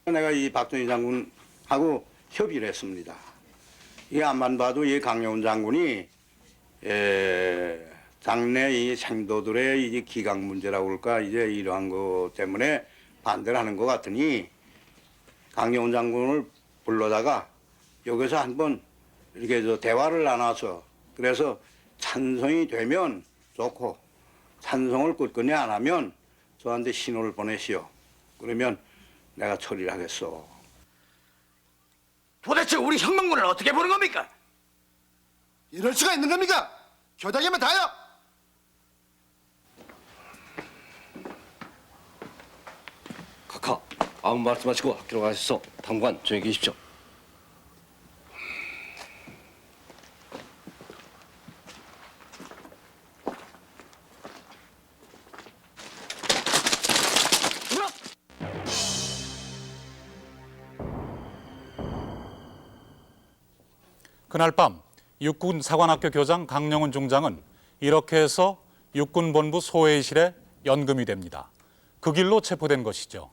내가 이 박정희 장군하고 협의를 했습니다. 이 앞만 봐도 이 강용훈 장군이 장래 이 생도들의 이제 기강 문제라고 그럴까 이제 이러한 것 때문에 반대를 하는 것 같으니 강용훈 장군을 불러다가 여기서 한번 이렇게 대화를 나눠서 그래서 찬성이 되면 좋고 찬성을 끝끝내 안 하면 저한테 신호를 보내시오. 그러면 내가 처리를 하겠어. 도대체 우리 혁명군을 어떻게 보는 겁니까? 이럴 수가 있는 겁니까? 교장이면 다요. 각하, 아무 말씀하시고 학교로 가셔서 당분간 조용히 계십시오. 그날 밤 육군 사관학교 교장 강영훈 중장은 이렇게 해서 육군본부 소회의실에 연금이 됩니다. 그 길로 체포된 것이죠.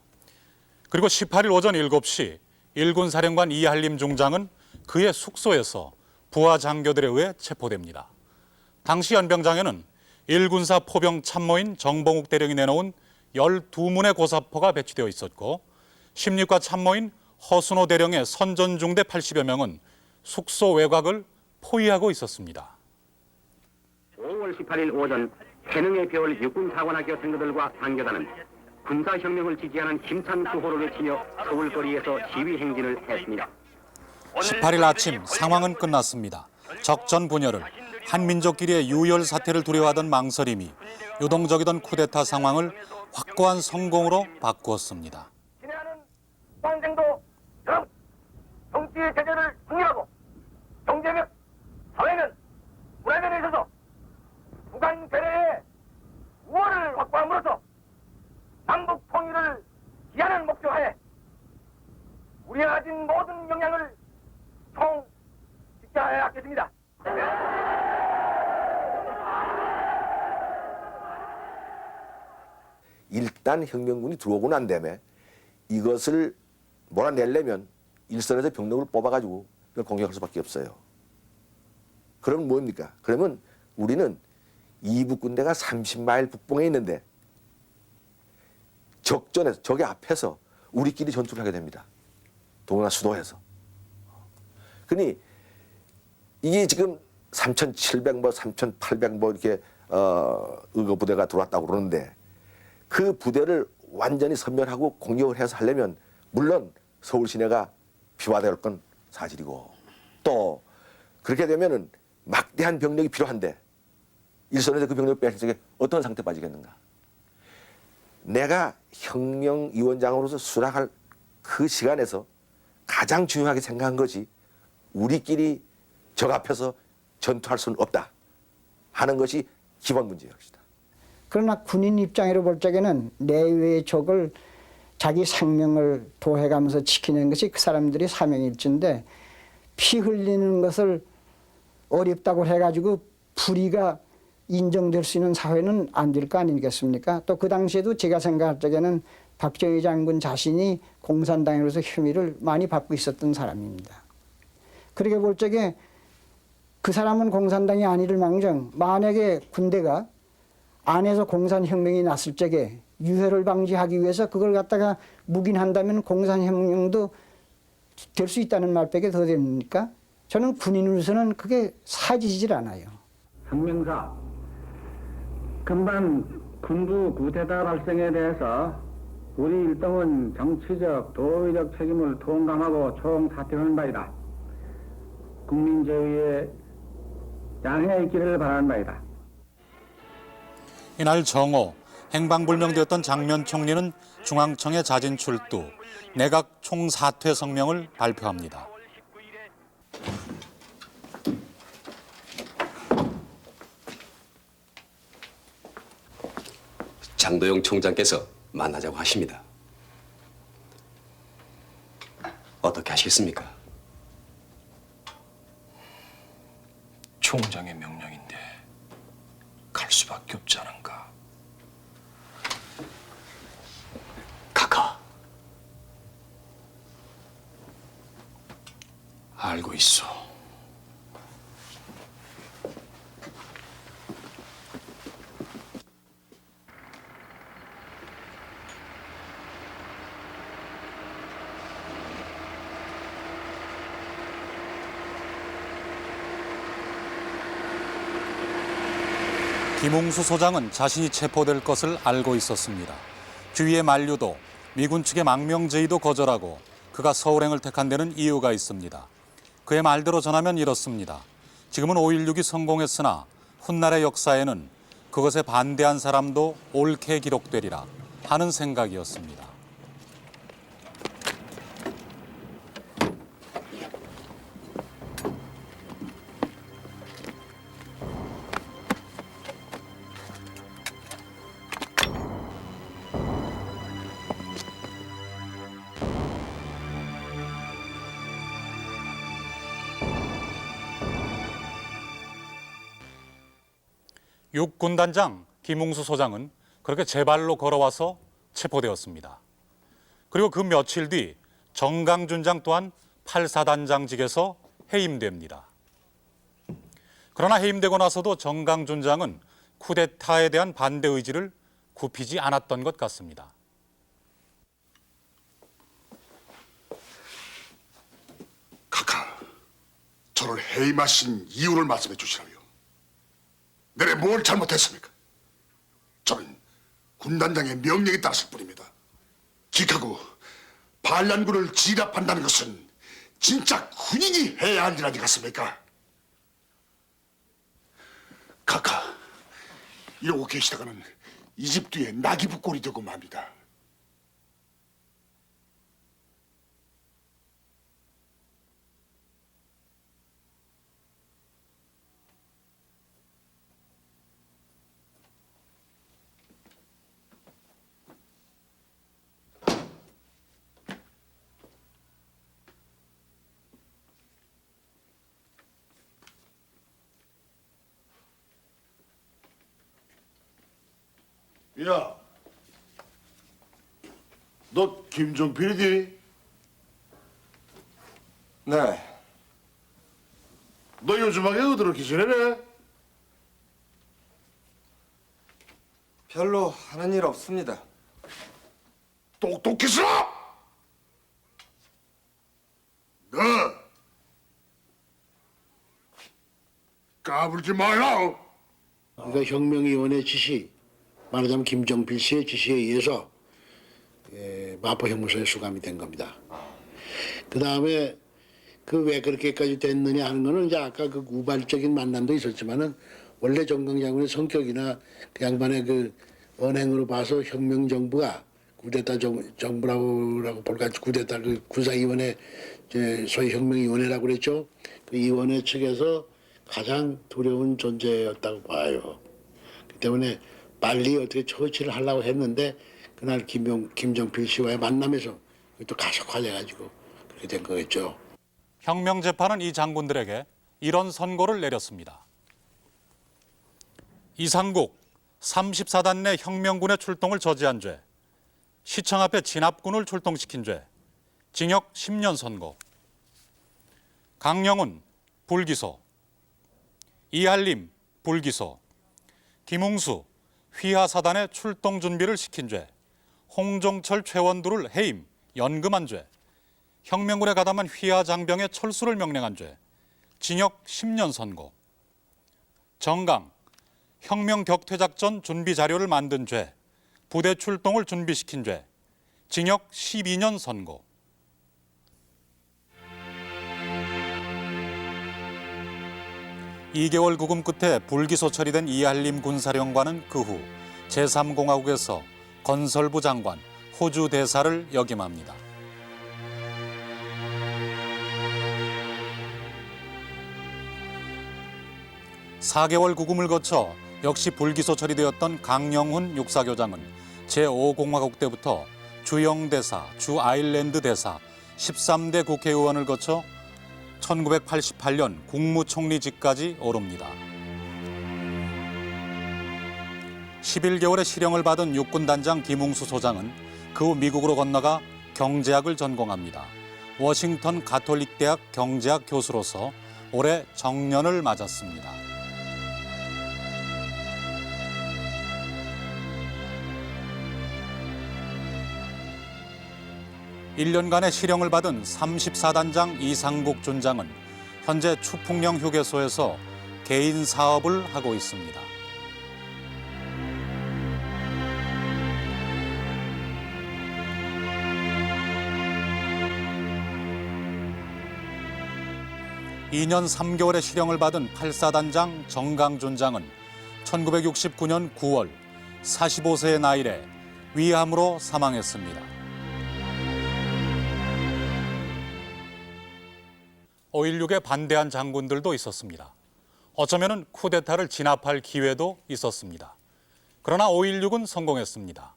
그리고 18일 오전 7시 1군 사령관 이한림 중장은 그의 숙소에서 부하 장교들에 의해 체포됩니다. 당시 연병장에는 1군사 포병 참모인 정봉욱 대령이 내놓은 12문의 고사포가 배치되어 있었고 16과 참모인 허순호 대령의 선전중대 80여 명은 숙소 외곽을 포위하고 있었습니다. 5월 18일 오전 해능의 겨울 육군사관학교 생도들과 장교단은 군사혁명을 지지하는 힘찬 구호를 외치며 서울거리에서 시위 행진을 했습니다. 18일 아침 상황은 끝났습니다. 적전 분열을 한민족끼리의 유혈 사태를 두려워하던 망설임이 유동적이던 쿠데타 상황을 확고한 성공으로 바꾸었습니다. 반쟁도 정치의 제재를 통일하고 경제면 사회면 문화면에 있어서 무관 괴뢰의 우월을 확보함으로써 남북 통일을 기하는 목표하에 우리가 가진 모든 역량을 총 지켜야 하겠습니다. 일단 혁명군이 들어오고 난 다음에 이것을 몰아내려면 일선에서 병력을 뽑아가지고 그걸 공격할 수밖에 없어요. 그러면 뭡니까? 그러면 우리는 이북 군대가 30마일 북봉에 있는데 적전에서 적의 앞에서 우리끼리 전투를 하게 됩니다. 동원아 수도해서. 그러니 이게 지금 3,700뭐 3,800뭐 이렇게 의거 부대가 들어왔다고 그러는데 그 부대를 완전히 섬멸하고 공격을 해서 하려면 물론 서울 시내가 비화될 건 사실이고 또 그렇게 되면은 막대한 병력이 필요한데 일선에서 그 병력을 뺏을 적에 어떤 상태 빠지겠는가? 내가 혁명위원장으로서 수락할 그 시간에서 가장 중요하게 생각한 것이 우리끼리 적 앞에서 전투할 수는 없다 하는 것이 기본 문제일 것이다. 그러나 군인 입장으로 볼 적에는 내외의 적을 자기 생명을 도해가면서 지키는 것이 그 사람들이 사명일지인데 피 흘리는 것을 어렵다고 해가지고 불의가 인정될 수 있는 사회는 안 될 거 아니겠습니까? 또 그 당시에도 제가 생각할 적에는 박정희 장군 자신이 공산당으로서 혐의를 많이 받고 있었던 사람입니다. 그렇게 볼 적에 그 사람은 공산당이 아니를 망정 만약에 군대가 안에서 공산혁명이 났을 적에 유혈을 방지하기 위해서 그걸 갖다가 묵인한다면 공산혁명도 될 수 있다는 말밖에 더 됩니까? 저는 군인으로서는 그게 사지질 않아요. 혁명사 금반 군부 구태타 발생에 대해서 우리 일동은 정치적, 도의적 책임을 통감하고 총사퇴하는 바이다. 국민제의에 양해의 있기를 바라는 바이다. 이날 정오 행방불명되었던 장면 총리는 중앙청에 자진 출두, 내각 총사퇴 성명을 발표합니다. 장도영 총장께서 만나자고 하십니다. 가시겠습니까? 총장의 명령인데 갈 수밖에 없지 않은가? 카카. 알고 있어. 김웅수 소장은 자신이 체포될 것을 알고 있었습니다. 주위의 만류도 미군 측의 망명 제의도 거절하고 그가 서울행을 택한 데는 이유가 있습니다. 그의 말대로 전하면 이렇습니다. 지금은 5.16이 성공했으나 훗날의 역사에는 그것에 반대한 사람도 옳게 기록되리라 하는 생각이었습니다. 육군단장 김웅수 소장은 그렇게 제 발로 걸어와서 체포되었습니다. 그리고 그 며칠 뒤 정강준장 또한 8사단장직에서 해임됩니다. 그러나 해임되고 나서도 정강준장은 쿠데타에 대한 반대 의지를 굽히지 않았던 것 같습니다. 카카, 저를 해임하신 이유를 말씀해 주시라요. 내가 뭘 잘못했습니까? 저는 군단장의 명령에 따랐을 뿐입니다. 기카고 반란군을 진압한다는 것은 진짜 군인이 해야 할 일 아니겠습니까? 카카, 이러고 계시다가는 이 집 뒤에 낙이 붙골이 되고 맙니다. 야, 너 김종필이지? 네. 너 요즘하게 어디로 지내네? 별로 하는 일 없습니다. 똑똑히 쓰라! 너 까불지 말라! 그러니까 혁명위원회 지시, 말하자면 김정필 씨의 지시에 의해서 마포형무소에 수감이 된 겁니다. 그 다음에 그 왜 그렇게까지 됐느냐 하는 거는 이제 아까 그 우발적인 만남도 있었지만은 원래 정강 장군의 성격이나 그 양반의 그 언행으로 봐서 혁명정부가 구데타 정부라고 볼까, 구데타 그 군사위원회, 소위 혁명위원회라고 그랬죠. 그 위원회 측에서 가장 두려운 존재였다고 봐요. 그 때문에 빨리 어떻게 처치를 하려고 했는데 그날 김정필 씨와의 만남에서 또 가속화돼가지고 그렇게 된 거겠죠. 혁명재판은 이 장군들에게 이런 선고를 내렸습니다. 이상국 34단 내 혁명군의 출동을 저지한 죄, 시청 앞에 진압군을 출동시킨 죄, 징역 10년 선고. 강영훈 불기소, 이한림 불기소, 김웅수 휘하사단의 출동 준비를 시킨 죄, 홍종철 최원두를 해임, 연금한 죄, 혁명군에 가담한 휘하 장병의 철수를 명령한 죄, 징역 10년 선고. 정강 혁명 격퇴작전 준비 자료를 만든 죄, 부대 출동을 준비시킨 죄, 징역 12년 선고. (2개월) 구금 끝에 불기소 처리된 이한림 군사령관은 그 후 제3공화국에서 건설부 장관, 호주 대사를 역임합니다. (4개월) 구금을 거쳐 역시 불기소 처리되었던 강영훈 육사교장은 제5공화국 때부터 주영대사, 주아일랜드 대사, 13대 국회의원을 거쳐 1988년 국무총리직까지 오릅니다. 11개월의 실형을 받은 육군단장 김웅수 소장은 그 후 미국으로 건너가 경제학을 전공합니다. 워싱턴 가톨릭대학 경제학 교수로서 올해 정년을 맞았습니다. (1년간의) 실형을 받은 34단장 이상국 준장은 현재 추풍령 휴게소에서 개인 사업을 하고 있습니다. (2년 3개월의) 실형을 받은 84단장 정강준장은 1969년 9월 45세의 나이에 위암으로 사망했습니다. 5.16에 반대한 장군들도 있었습니다. 어쩌면 쿠데타를 진압할 기회도 있었습니다. 그러나 5.16은 성공했습니다.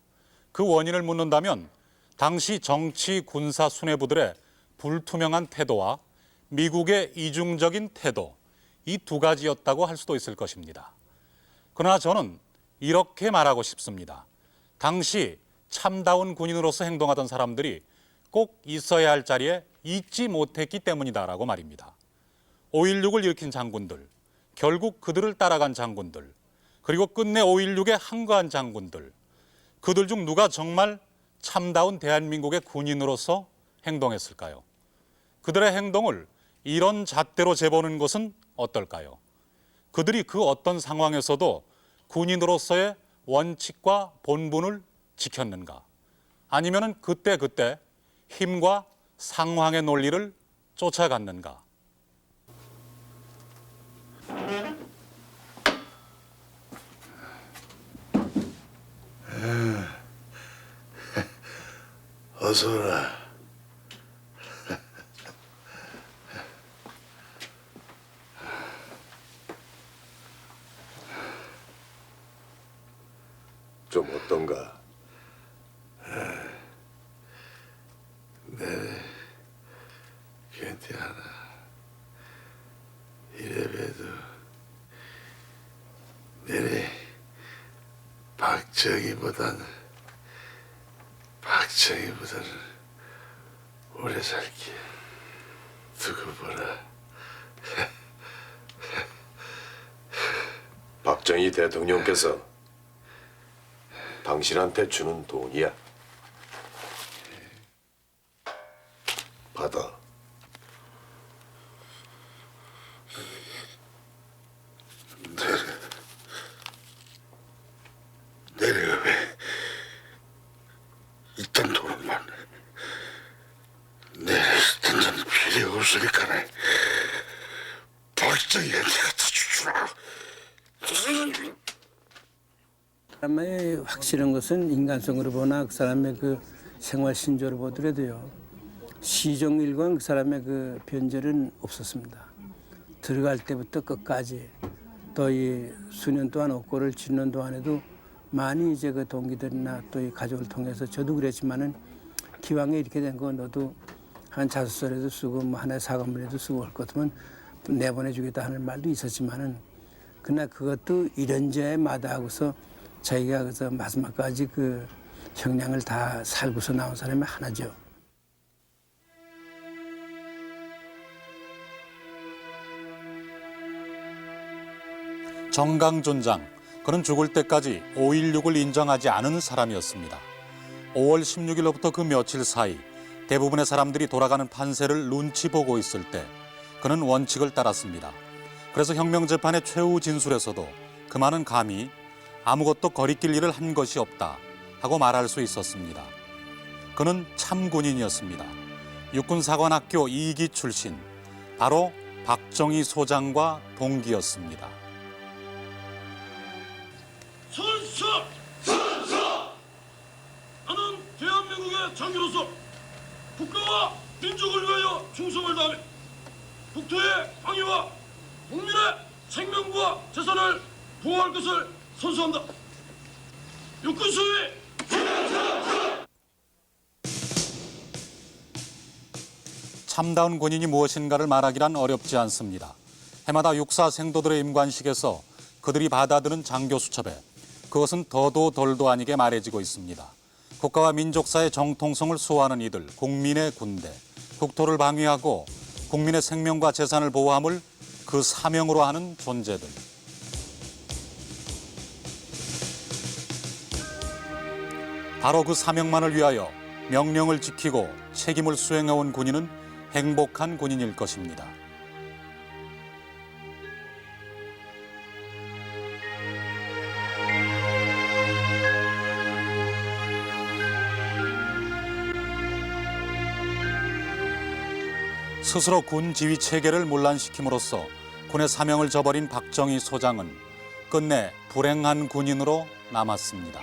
그 원인을 묻는다면 당시 정치 군사 수뇌부들의 불투명한 태도와 미국의 이중적인 태도, 이 두 가지였다고 할 수도 있을 것입니다. 그러나 저는 이렇게 말하고 싶습니다. 당시 참다운 군인으로서 행동하던 사람들이 꼭 있어야 할 자리에 있지 못했기 때문이다라고 말입니다. 5.16을 일으킨 장군들, 결국 그들을 따라간 장군들, 그리고 끝내 5.16에 항거한 장군들, 그들 중 누가 정말 참다운 대한민국의 군인으로서 행동했을까요? 그들의 행동을 이런 잣대로 재보는 것은 어떨까요? 그들이 그 어떤 상황에서도 군인으로서의 원칙과 본분을 지켰는가? 아니면은 그때그때 힘과 상황의 논리를 쫓아갔는가? 어서 오라. 좀 어떤가? 네, 괜찮아. 이래봬도 내래 박정희보다는 오래 살게 두고 보라. 박정희 대통령께서 당신한테 주는 돈이야. 받아. 내가 왜 이딴 돈만 내가 이딴 돈 필요 없으니까 박정희한테 갖다 주라. 사람의 확실한 것은 인간성으로 보나 그 사람의 그 생활 신조를 보더라도요. 시종일관 그 사람의 그 변절은 없었습니다. 들어갈 때부터 끝까지 또 이 수년 동안 옥고를 짓는 동안에도 많이 이제 그 동기들이나 또 이 가족을 통해서 저도 그랬지만은 기왕에 이렇게 된 거 너도 한 자소서라도 쓰고 뭐 하나의 사과문이라도 쓰고 할 것 같으면 내보내주겠다 하는 말도 있었지만은 그러나 그것도 이런저에 마다하고서 자기가 그래서 마지막까지 그 형량을 다 살고서 나온 사람이 하나죠. 정강준장, 그는 죽을 때까지 5.16을 인정하지 않은 사람이었습니다. 5월 16일로부터 그 며칠 사이 대부분의 사람들이 돌아가는 판세를 눈치 보고 있을 때 그는 원칙을 따랐습니다. 그래서 혁명재판의 최후 진술에서도 그만은 감히 아무것도 거리낄 일을 한 것이 없다 하고 말할 수 있었습니다. 그는 참군인이었습니다. 육군사관학교 2기 출신, 바로 박정희 소장과 동기였습니다. 선서! 선서! 나는 대한민국의 장교로서 국가와 민족을 위하여 충성을 다하며 국토의 방위와 국민의 생명과 재산을 보호할 것을 선서한다. 육군수위 참다운 군인이 무엇인가를 말하기란 어렵지 않습니다. 해마다 육사 생도들의 임관식에서 그들이 받아드는 장교 수첩에 그것은 더도 덜도 아니게 말해지고 있습니다. 국가와 민족사의 정통성을 수호하는 이들, 국민의 군대, 국토를 방위하고 국민의 생명과 재산을 보호함을 그 사명으로 하는 존재들. 바로 그 사명만을 위하여 명령을 지키고 책임을 수행해온 군인은 행복한 군인일 것입니다. 스스로 군 지휘 체계를 문란시킴으로써 군의 사명을 저버린 박정희 소장은 끝내 불행한 군인으로 남았습니다.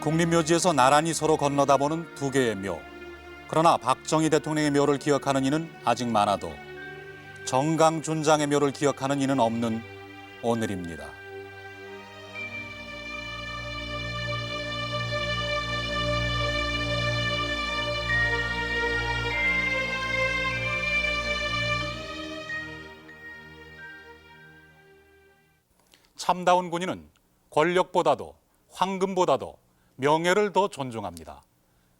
국립묘지에서 나란히 서로 건너다보는 두 개의 묘. 그러나 박정희 대통령의 묘를 기억하는 이는 아직 많아도 정강준장의 묘를 기억하는 이는 없는 오늘입니다. 참다운 군인은 권력보다도 황금보다도 명예를 더 존중합니다.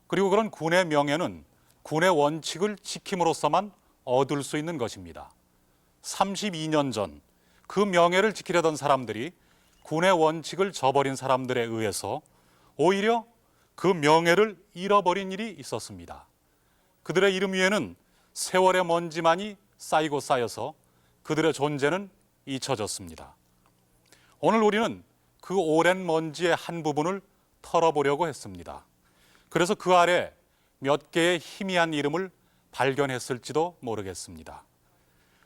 그리고 그런 군의 명예는 군의 원칙을 지킴으로써만 얻을 수 있는 것입니다. 32년 전 그 명예를 지키려던 사람들이 군의 원칙을 저버린 사람들에 의해서 오히려 그 명예를 잃어버린 일이 있었습니다. 그들의 이름 위에는 세월의 먼지만이 쌓이고 쌓여서 그들의 존재는 잊혀졌습니다. 오늘 우리는 그 오랜 먼지의 한 부분을 털어보려고 했습니다. 그래서 그 아래 몇 개의 희미한 이름을 발견했을지도 모르겠습니다.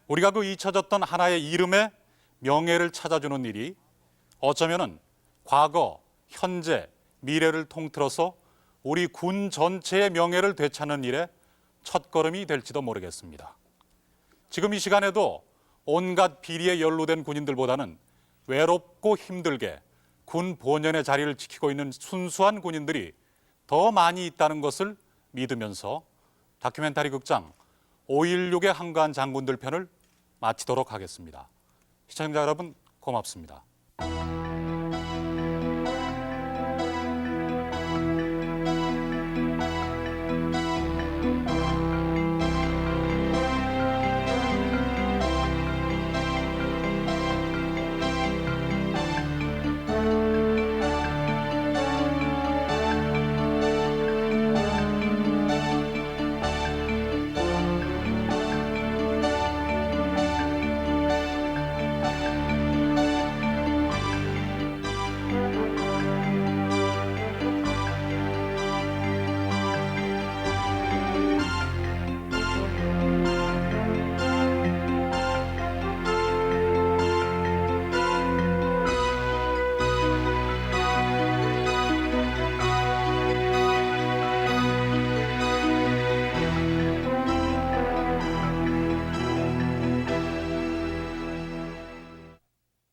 우리가 그 잊혀졌던 하나의 이름의 명예를 찾아주는 일이 어쩌면은 과거, 현재, 미래를 통틀어서 우리 군 전체의 명예를 되찾는 일의 첫걸음이 될지도 모르겠습니다. 지금 이 시간에도 온갖 비리에 연루된 군인들보다는 외롭고 힘들게 군 본연의 자리를 지키고 있는 순수한 군인들이 더 많이 있다는 것을 믿으면서 다큐멘터리 극장 5.16의 한가한 장군들 편을 마치도록 하겠습니다. 시청자 여러분 고맙습니다.